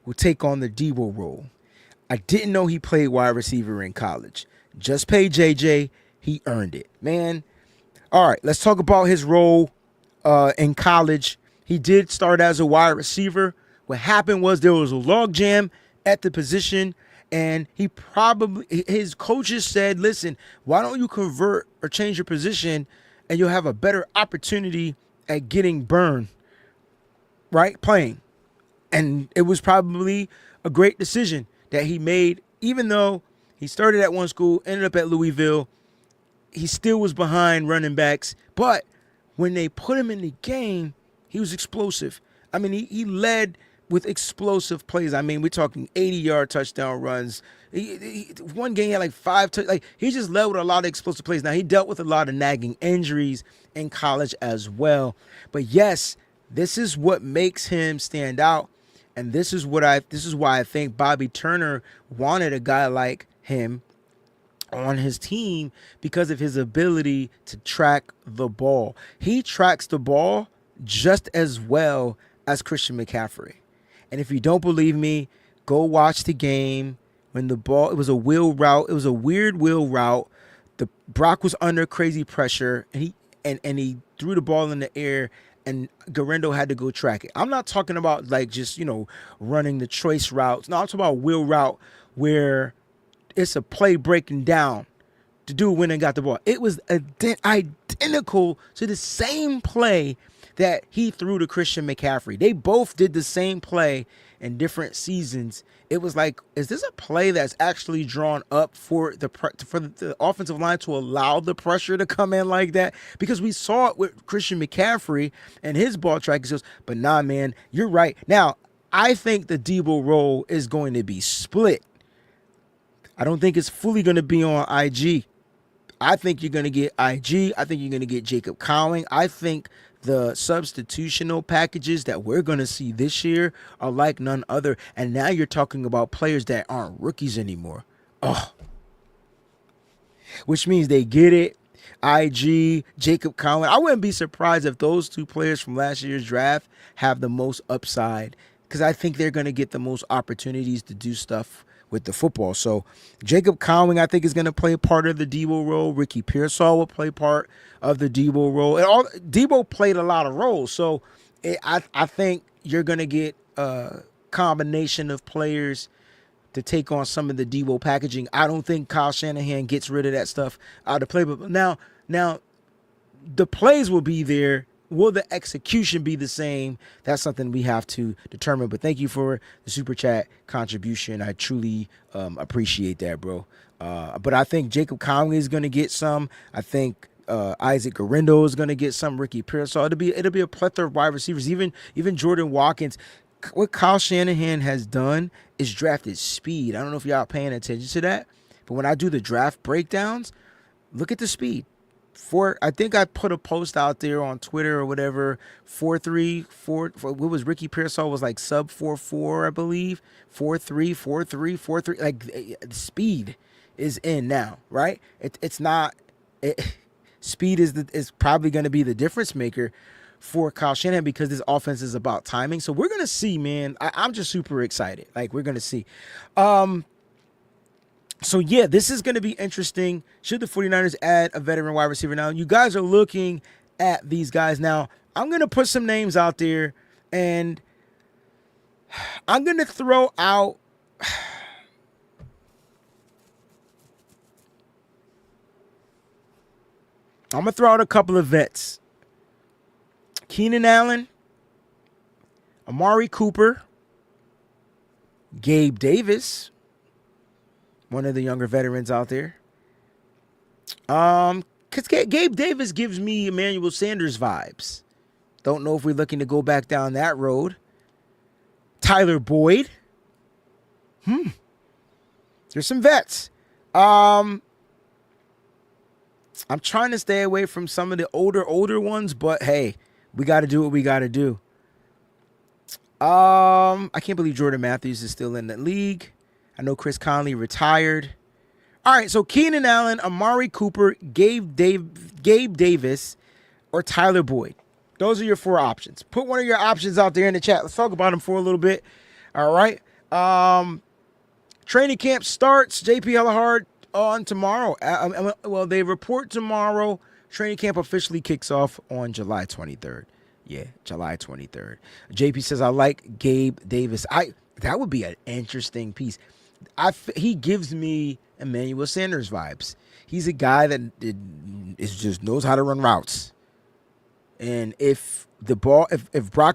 will take on the Debo role. I didn't know he played wide receiver in college. Just pay JJ. He earned it, man. All right, let's talk about his role in college. He did start as a wide receiver. What happened was there was a log jam at the position, and his coaches said, listen, why don't you convert or change your position, and you'll have a better opportunity at getting burned, right, playing. And it was probably a great decision that he made, even though he started at one school, ended up at Louisville. He still was behind running backs. But when they put him in the game, he was explosive. I mean, he led with explosive plays. I mean, we're talking 80-yard touchdown runs. One game he had like 5 he just led with a lot of explosive plays. Now, he dealt with a lot of nagging injuries in college as well. But yes, this is what makes him stand out. And this is why I think Bobby Turner wanted a guy like him on his team, because of his ability to track the ball. He tracks the ball just as well as Christian McCaffrey. And if you don't believe me, go watch the game when it was a wheel route. It was a weird wheel route. Brock was under crazy pressure, and he threw the ball in the air, and Garendo had to go track it. I'm not talking about like just, running the choice routes. No, I'm talking about wheel route where it's a play breaking down. The dude went and got the ball. It was identical to the same play that he threw to Christian McCaffrey. They both did the same play in different seasons. It was like, is this a play that's actually drawn up for the offensive line to allow the pressure to come in like that? Because we saw it with Christian McCaffrey and his ball tracking skills. But nah, man, you're right. Now, I think the Debo role is going to be split. I don't think it's fully going to be on IG. I think you're going to get IG. I think you're going to get Jacob Cowing. I think the substitutional packages that we're going to see this year are like none other. And now you're talking about players that aren't rookies anymore. Oh, which means they get it. IG, Jacob Cowing. I wouldn't be surprised if those two players from last year's draft have the most upside, because I think they're going to get the most opportunities to do stuff with the football. So Jacob Cowing, I think, is going to play part of the Debo role. Ricky Pearsall will play part of the Debo role. And Debo played a lot of roles. So I think you're going to get a combination of players to take on some of the Debo packaging. I don't think Kyle Shanahan gets rid of that stuff out of play. But now the plays will be there. Will the execution be the same? That's something we have to determine. But thank you for the super chat contribution. I truly appreciate that, bro. But I think Jacob Conley is going to get some. I think Isaac Garendo is going to get some. Ricky Pearsall. It'll be a plethora of wide receivers. Even Jordan Watkins. What Kyle Shanahan has done is drafted speed. I don't know if y'all paying attention to that, but when I do the draft breakdowns, look at the speed. I think I put a post out there on Twitter or whatever. 4.3, what was Ricky Pearsall was like sub 4.4, I believe. 4.3, 4.3, 4.3. Like the speed is in now, right? It's not. Speed is probably going to be the difference maker for Kyle Shanahan because this offense is about timing. So we're going to see, man. I'm just super excited. Like, we're going to see. So, yeah, this is going to be interesting. Should the 49ers add a veteran wide receiver? Now, you guys are looking at these guys. Now, I'm going to put some names out there, and I'm going to throw out a couple of vets. Keenan Allen, Amari Cooper, Gabe Davis, one of the younger veterans out there. Because Gabe Davis gives me Emmanuel Sanders vibes. Don't know if we're looking to go back down that road. Tyler Boyd. There's some vets. I'm trying to stay away from some of the older ones, but hey, we got to do what we got to do. I can't believe Jordan Matthews is still in the league. I know Chris Conley retired. All right, so Keenan Allen, Amari Cooper, Gabe Davis, or Tyler Boyd. Those are your 4 options. Put one of your options out there in the chat. Let's talk about them for a little bit. All right. Training camp starts. JP Hellahard on tomorrow. Well, they report tomorrow. Training camp officially kicks off on July 23rd. Yeah, July 23rd. JP says, I like Gabe Davis. That would be an interesting piece. He gives me Emmanuel Sanders vibes. He's a guy that just knows how to run routes. And if Brock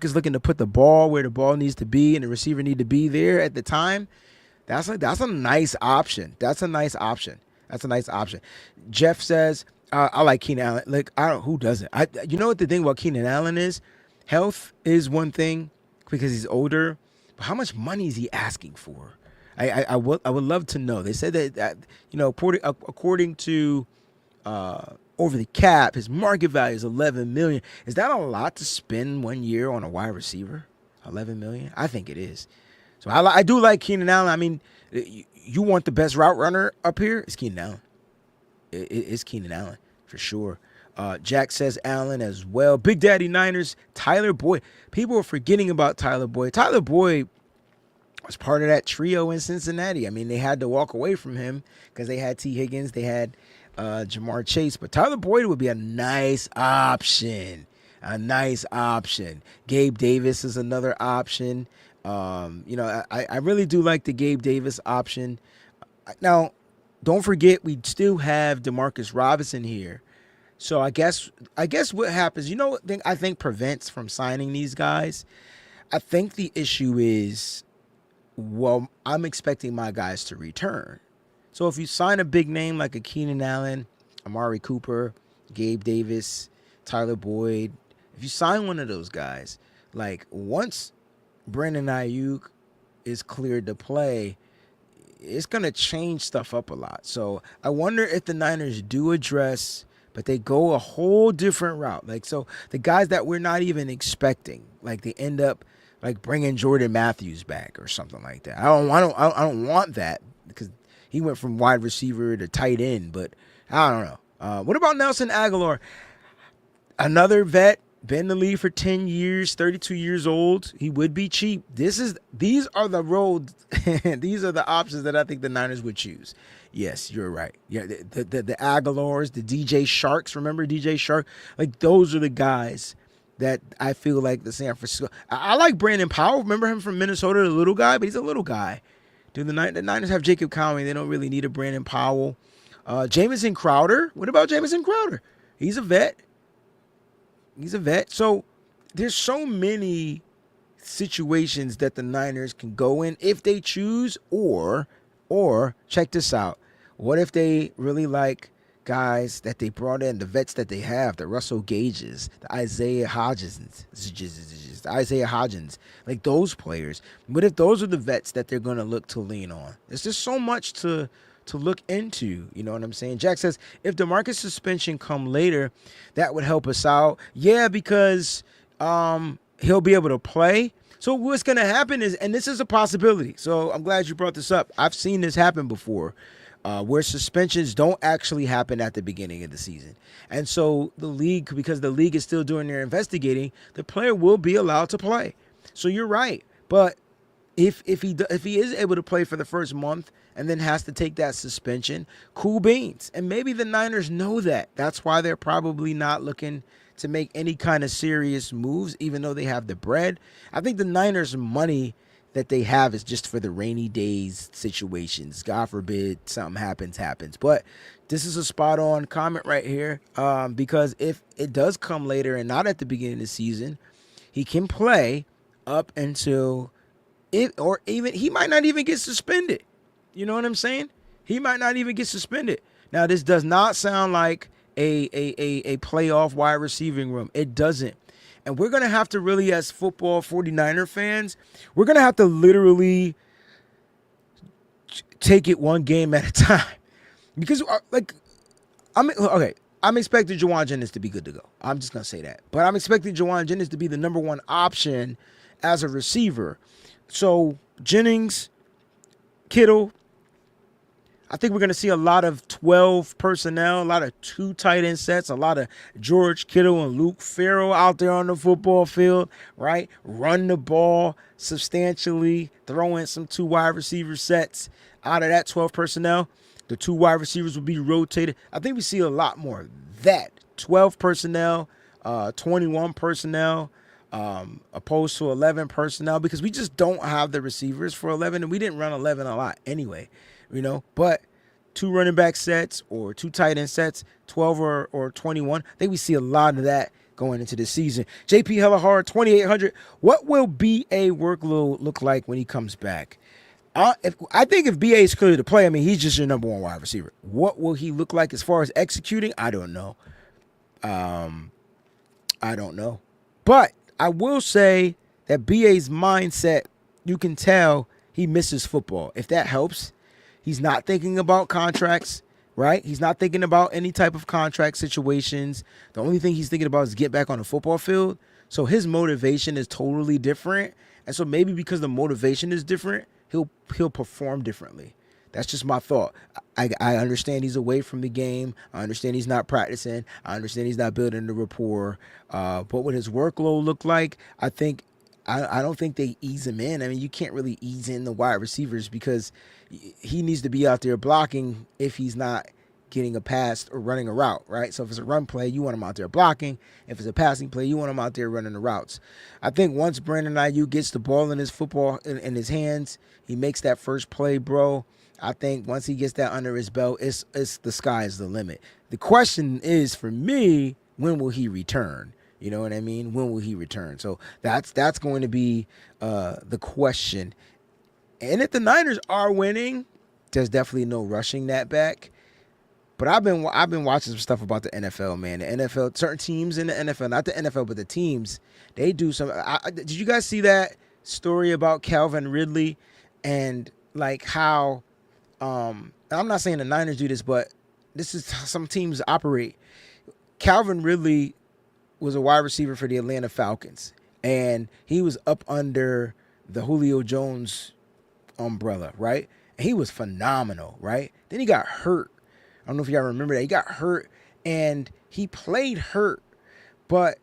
is looking to put the ball where the ball needs to be and the receiver need to be there at the time, that's a nice option. That's a nice option. Jeff says, I like Keenan Allen. Like, who doesn't? You know what the thing about Keenan Allen is? Health is one thing because he's older, but how much money is he asking for? I would love to know. They said that according to over the cap, his market value is $11 million. Is that a lot to spend 1 year on a wide receiver? $11 million? I think it is. So I do like Keenan Allen. I mean, you want the best route runner up here? It's Keenan Allen. It's Keenan Allen for sure. Jack says Allen as well. Big Daddy Niners, Tyler Boyd. People are forgetting about Tyler Boyd. Tyler Boyd was part of that trio in Cincinnati. I mean, they had to walk away from him because they had T. Higgins, they had Jamar Chase. But Tyler Boyd would be a nice option. Gabe Davis is another option. I really do like the Gabe Davis option. Now, don't forget, we still have Demarcus Robinson here. So I guess what happens, what I think prevents from signing these guys? I think the issue is, well, I'm expecting my guys to return. So if you sign a big name like a Keenan Allen, Amari Cooper, Gabe Davis, Tyler Boyd, if you sign one of those guys, like once Brandon Ayuk is cleared to play, it's going to change stuff up a lot. So I wonder if the Niners do address, but they go a whole different route. Like, so the guys that we're not even expecting, like they end up like bringing Jordan Matthews back or something like that. I don't want that because he went from wide receiver to tight end, but I don't know. What about Nelson Aguilar? Another vet, been in the league for 10 years, 32 years old. He would be cheap. These are the roads. These are the options that I think the Niners would choose. Yes, you're right. Yeah, the Aguilars, the DJ Sharks. Remember DJ Shark? Like, those are the guys that I feel like the San Francisco. I like Brandon Powell. Remember him from Minnesota, the little guy? But he's a little guy. Dude, the Niners have Jacob Conway. They don't really need a Brandon Powell. Jamison Crowder. What about Jamison Crowder? He's a vet. So there's so many situations that the Niners can go in if they choose, or check this out. What if they really like guys that they brought in, the vets that they have, the Russell Gages, the Isaiah Hodgins, like those players. What if those are the vets that they're going to look to lean on? There's just so much to look into, you know what I'm saying? Jack says, if DeMarcus suspension come later, that would help us out. Yeah, because he'll be able to play. So what's going to happen is, and this is a possibility, so I'm glad you brought this up. I've seen this happen before. where suspensions don't actually happen at the beginning of the season. And so the league, because the league is still doing their investigating, the player will be allowed to play. So you're right. But if he is able to play for the first month and then has to take that suspension, cool beans. And maybe the Niners know that. That's why they're probably not looking to make any kind of serious moves, even though they have the bread. I think the Niners' money that they have is just for the rainy days situations. God forbid something happens. But this is a spot on comment right here, because if it does come later and not at the beginning of the season, he can play up until it, or even he might not even get suspended. You know what I'm saying? He might not even get suspended. Now, this does not sound like a playoff wide receiving room. It doesn't. And we're going to have to really, as football 49er fans, we're going to have to literally take it one game at a time. Because, I'm expecting Juwan Jennings to be good to go. I'm just going to say that. But I'm expecting Juwan Jennings to be the number one option as a receiver. So, Jennings, Kittle, I think we're going to see a lot of 12 personnel, a lot of 2 tight end sets, a lot of George Kittle and Luke Farrell out there on the football field, right? Run the ball substantially, throw in some 2 wide receiver sets out of that 12 personnel. The 2 wide receivers will be rotated. I think we see a lot more of that. 12 personnel, 21 personnel, opposed to 11 personnel, because we just don't have the receivers for 11, and we didn't run 11 a lot anyway. But 2 running back sets or 2 tight end sets, 12 or 21. I think we see a lot of that going into the season. JP Hellahard, 2,800. What will BA workload look like when he comes back? I think if BA is clear to play, I mean, he's just your number 1 wide receiver. What will he look like as far as executing? I don't know. But I will say that BA's mindset, you can tell he misses football. If that helps. He's not thinking about contracts, right? He's not thinking about any type of contract situations. The only thing he's thinking about is get back on the football field. So his motivation is totally different. And so maybe because the motivation is different, he'll perform differently. That's just my thought. I understand he's away from the game. I understand he's not practicing. I understand he's not building the rapport. But what his workload look like, I don't think they ease him in. I mean, you can't really ease in the wide receivers because he needs to be out there blocking if he's not getting a pass or running a route, right? So if it's a run play, you want him out there blocking. If it's a passing play, you want him out there running the routes. I think once Brandon Ayuk gets the ball in his football in his hands, he makes that first play, bro. I think once he gets that under his belt, it's the sky is the limit. The question is, for me, when will he return? You know what I mean? When will he return? So that's going to be the question. And if the Niners are winning, there's definitely no rushing that back. But I've been watching some stuff about the NFL, man. The NFL, certain teams in the NFL, not the NFL, but the teams, they do some. Did you guys see that story about Calvin Ridley and like how? I'm not saying the Niners do this, but this is how some teams operate. Calvin Ridley was a wide receiver for the Atlanta Falcons, and he was up under the Julio Jones umbrella, right? And he was phenomenal, right? Then he got hurt. I don't know if y'all remember that. He got hurt, and he played hurt, but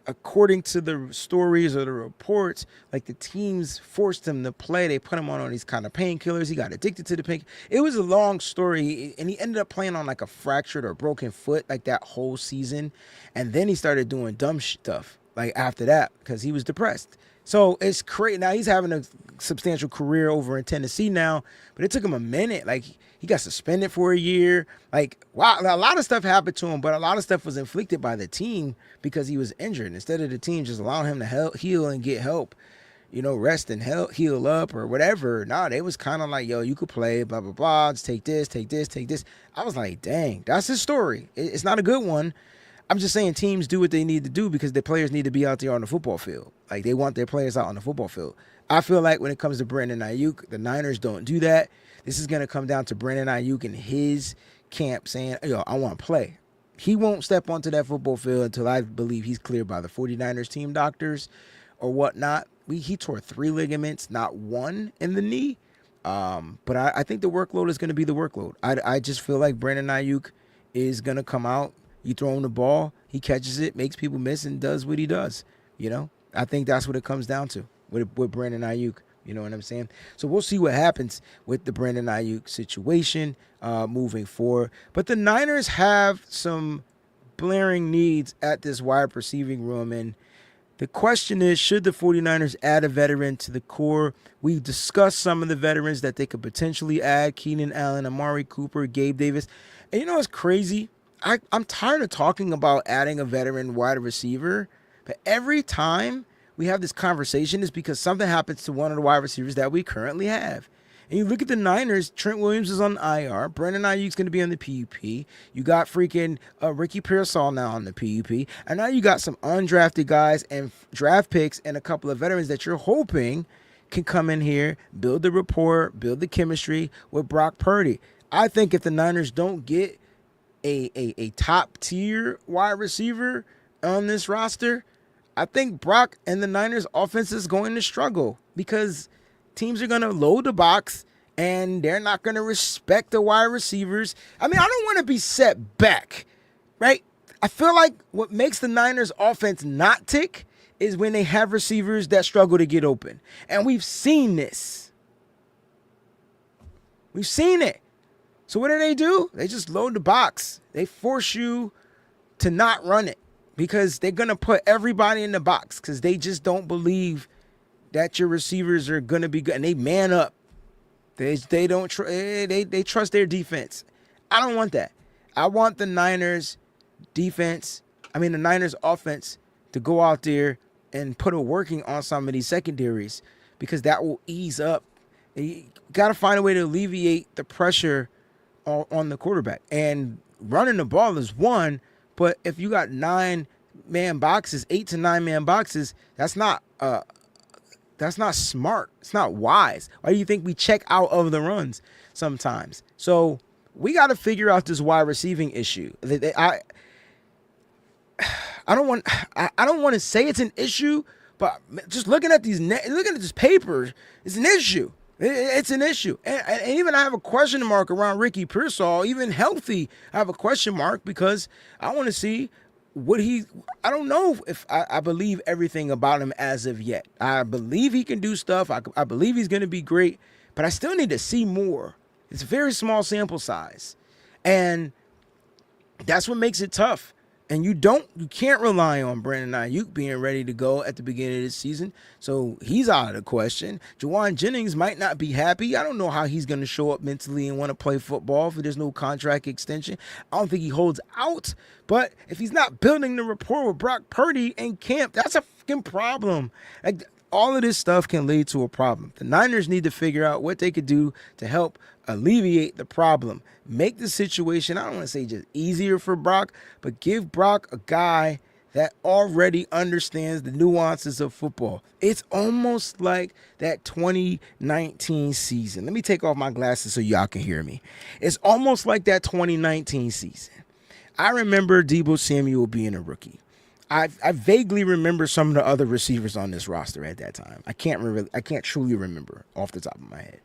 according to the stories or the reports, like the teams forced him to play. They put him on these kind of painkillers. He got addicted to the pain. It was a long story, and he ended up playing on like a fractured or broken foot like that whole season. And then he started doing dumb stuff like after that because he was depressed. So it's crazy. Now he's having a substantial career over in Tennessee now, but it took him a minute. Like he got suspended for a year. Like, wow, a lot of stuff happened to him, but a lot of stuff was inflicted by the team because he was injured. Instead of the team just allowing him to heal and get help, rest and heal up or whatever. Nah, they was kind of like, yo, you could play, blah, blah, blah. Just take this, take this, take this. I was like, dang, that's his story. It's not a good one. I'm just saying teams do what they need to do because their players need to be out there on the football field. Like, they want their players out on the football field. I feel like when it comes to Brandon Ayuk, the Niners don't do that. This is going to come down to Brandon Ayuk and his camp saying, yo, I want to play. He won't step onto that football field until I believe he's cleared by the 49ers team doctors or whatnot. He tore 3 ligaments, not 1 in the knee. But I think the workload is going to be the workload. I just feel like Brandon Ayuk is going to come out. You throw him the ball, he catches it, makes people miss, and does what he does. I think that's what it comes down to with Brandon Ayuk. You know what I'm saying? So we'll see what happens with the Brandon Ayuk situation moving forward. But the Niners have some blaring needs at this wide receiving room. And the question is, should the 49ers add a veteran to the core? We've discussed some of the veterans that they could potentially add: Keenan Allen, Amari Cooper, Gabe Davis. And what's crazy? I'm tired of talking about adding a veteran wide receiver, but every time we have this conversation is because something happens to one of the wide receivers that we currently have. And you look at the Niners, Trent Williams is on IR. Brandon Ayuk's going to be on the PUP. You got freaking Ricky Pearsall now on the PUP. And now you got some undrafted guys and draft picks and a couple of veterans that you're hoping can come in here, build the rapport, build the chemistry with Brock Purdy. I think if the Niners don't get a top-tier wide receiver on this roster, I think Brock and the Niners offense is going to struggle because teams are going to load the box and they're not going to respect the wide receivers. I mean, I don't want to be set back, right? I feel like what makes the Niners offense not tick is when they have receivers that struggle to get open. And we've seen this. We've seen it. So what do? They just load the box. They force you to not run it because they're going to put everybody in the box because they just don't believe that your receivers are going to be good. And they man up. They trust their defense. I don't want that. I want the Niners offense to go out there and put a working on some of these secondaries because that will ease up. You got to find a way to alleviate the pressure on the quarterback. And running the ball is one, but if you got 9-man boxes, 8 to 9-man boxes, that's not smart. It's not wise. Why do you think we check out of the runs sometimes? So we got to figure out this wide receiving issue. I don't want to say it's an issue, but just looking at this paper, it's an issue. It's an issue. And even I have a question mark around Ricky Pearsall. Even healthy, I have a question mark because I want to see I don't know if I believe everything about him as of yet. I believe he can do stuff. I believe he's going to be great, but I still need to see more. It's a very small sample size. And that's what makes it tough. And you can't rely on Brandon Ayuk being ready to go at the beginning of the season. So he's out of the question. Juwan Jennings might not be happy. I don't know how he's going to show up mentally and want to play football if there's no contract extension. I don't think he holds out. But if he's not building the rapport with Brock Purdy in camp, that's a fucking problem. Like, all of this stuff can lead to a problem. The Niners need to figure out what they could do to help alleviate the problem. Make the situation, I don't want to say just easier for Brock, but give Brock a guy that already understands the nuances of football. It's almost like that 2019 season. Let me take off my glasses so y'all can hear me. It's almost like that 2019 season. I remember Deebo Samuel being a rookie. I vaguely remember some of the other receivers on this roster at that time. I can't truly remember off the top of my head.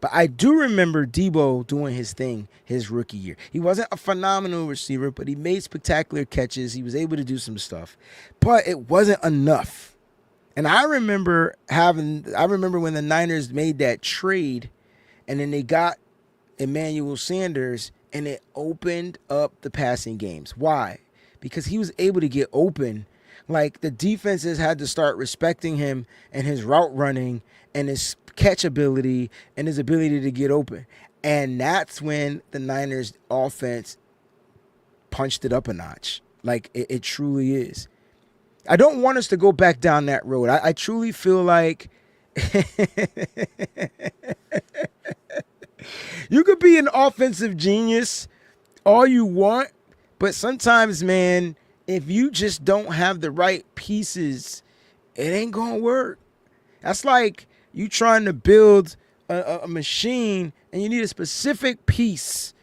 But I do remember Deebo doing his thing his rookie year. He wasn't a phenomenal receiver, but he made spectacular catches. He was able to do some stuff. But it wasn't enough. And I remember when the Niners made that trade and then they got Emmanuel Sanders and it opened up the passing games. Why? Because he was able to get open. Like, the defenses had to start respecting him and his route running and his catch ability and his ability to get open. And that's when the Niners offense punched it up a notch. Like, it truly is. I don't want us to go back down that road. I truly feel like you could be an offensive genius all you want, but sometimes, man, if you just don't have the right pieces, it ain't going to work. That's like you trying to build a machine and you need a specific piece.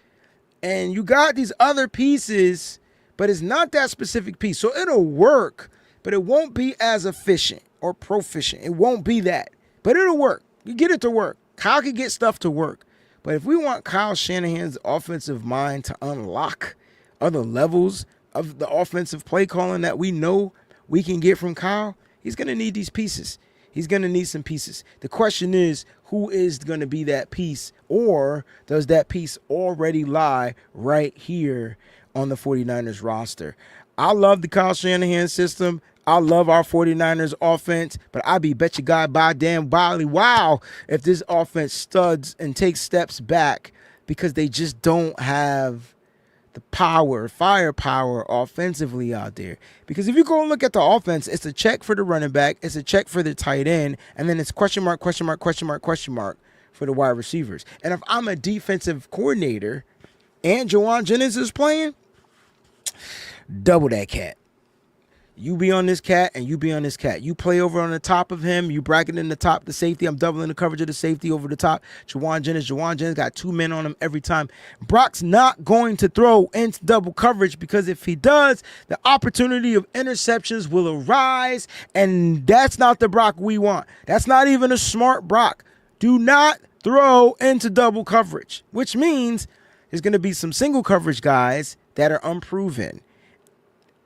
And you got these other pieces, but it's not that specific piece. So it'll work, but it won't be as efficient or proficient. It won't be that. But it'll work. You get it to work. Kyle can get stuff to work. But if we want Kyle Shanahan's offensive mind to unlock other levels of the offensive play calling that we know we can get from Kyle, he's going to need these pieces. He's going to need some pieces. The question is, who is going to be that piece? Or does that piece already lie right here on the 49ers roster? I love the Kyle Shanahan system. I love our 49ers offense, but I bet you God by damn wildly wow if this offense studs and takes steps back because they just don't have the firepower offensively out there. Because if you go and look at the offense, it's a check for the running back, it's a check for the tight end, and then it's question mark for the wide receivers. And if I'm a defensive coordinator and Juwan Jennings is playing, double that cat. You be on this cat and you be on this cat. You play over on the top of him. You bracket in the top, the safety. I'm doubling the coverage of the safety over the top. Juwan Jennings got 2 men on him every time. Brock's not going to throw into double coverage because if he does, the opportunity of interceptions will arise, and that's not the Brock we want. That's not even a smart Brock. Do not throw into double coverage, which means there's going to be some single coverage guys that are unproven.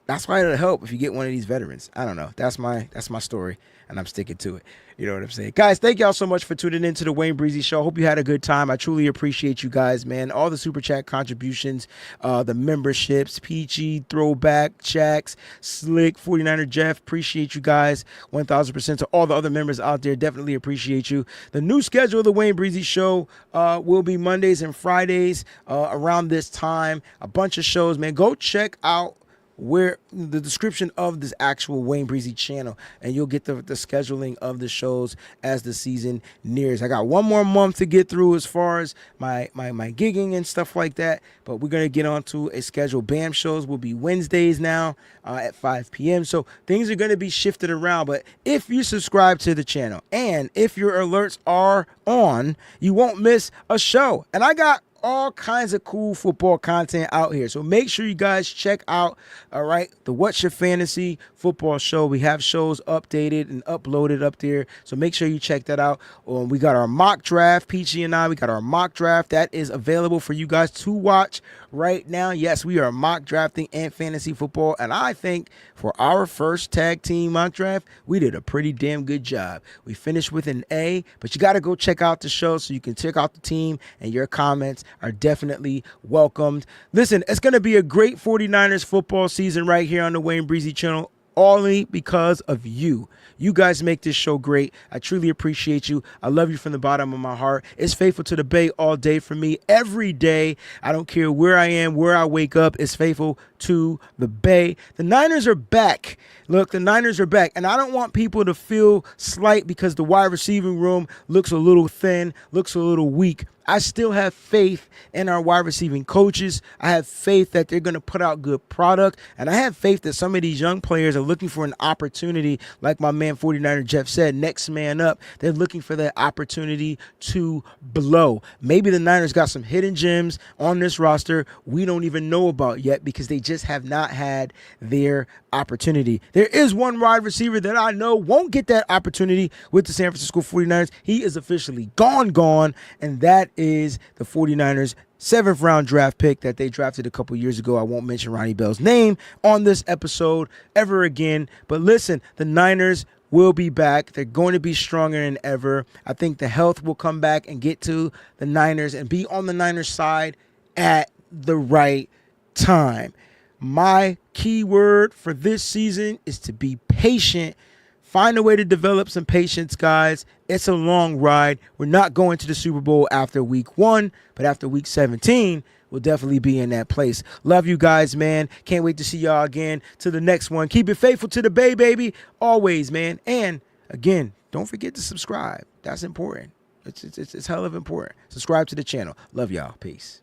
That's why it'll help if you get one of these veterans. I don't know. That's my story, and I'm sticking to it. You know what I'm saying? Guys, thank y'all so much for tuning in to the Wayne Breezie Show. Hope you had a good time. I truly appreciate you guys, man. All the Super Chat contributions, the memberships, Peachy, Throwback, Shacks, Slick, 49er Jeff. Appreciate you guys 1,000%. To all the other members out there, definitely appreciate you. The new schedule of the Wayne Breezie Show will be Mondays and Fridays around this time. A bunch of shows, man. Go check out where the description of this actual Wayne Breezie channel, and you'll get the scheduling of the shows as the season nears. I got one more month to get through as far as my gigging and stuff like that, but we're going to get on to a schedule. BAM shows will be Wednesdays now at 5 p.m. So things are going to be shifted around, but if you subscribe to the channel and if your alerts are on, you won't miss a show. And I got all kinds of cool football content out here. So make sure you guys check out, all right, the What's Your Fantasy Football Show. We have shows updated and uploaded up there. So make sure you check that out. We got our mock draft, Peachy and I. We got our mock draft that is available for you guys to watch right now. Yes, we are mock drafting and fantasy football. And I think for our first tag team mock draft, we did a pretty damn good job. We finished with an A, but you got to go check out the show so you can check out the team, and your comments are definitely welcomed. Listen, it's going to be a great 49ers football season right here on the Wayne Breezie channel, only because of you. You guys make this show great. I truly appreciate you. I love you from the bottom of my heart. It's Faithful to the Bay all day for me. Every day, I don't care where I am, where I wake up, it's Faithful to the Bay. The Niners are back. Look, the Niners are back. And I don't want people to feel slight because the wide receiving room looks a little thin, looks a little weak. I still have faith in our wide receiving coaches. I have faith that they're going to put out good product. And I have faith that some of these young players are looking for an opportunity, like my man 49er Jeff said, next man up. They're looking for that opportunity to blow. Maybe the Niners got some hidden gems on this roster we don't even know about yet because they just have not had their opportunity. There is one wide receiver that I know won't get that opportunity with the San Francisco 49ers. He is officially gone, and that is the 49ers 7th round draft pick that they drafted a couple years ago. I won't mention Ronnie Bell's name on this episode ever again. But listen, the Niners will be back. They're going to be stronger than ever. I think the health will come back and get to the Niners and be on the Niners side at the right time. My key word for this season is to be patient. Find a way to develop some patience, guys. It's a long ride. We're not going to the Super Bowl after week 1, but after week 17, we'll definitely be in that place. Love you guys, man. Can't wait to see y'all again to the next one. Keep it faithful to the Bay, baby. Always, man. And again, don't forget to subscribe. That's important. It's hell of important. Subscribe to the channel. Love y'all. Peace.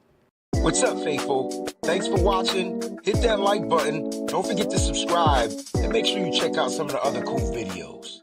What's up, faithful? Thanks for watching. Hit that like button. Don't forget to subscribe, and make sure you check out some of the other cool videos.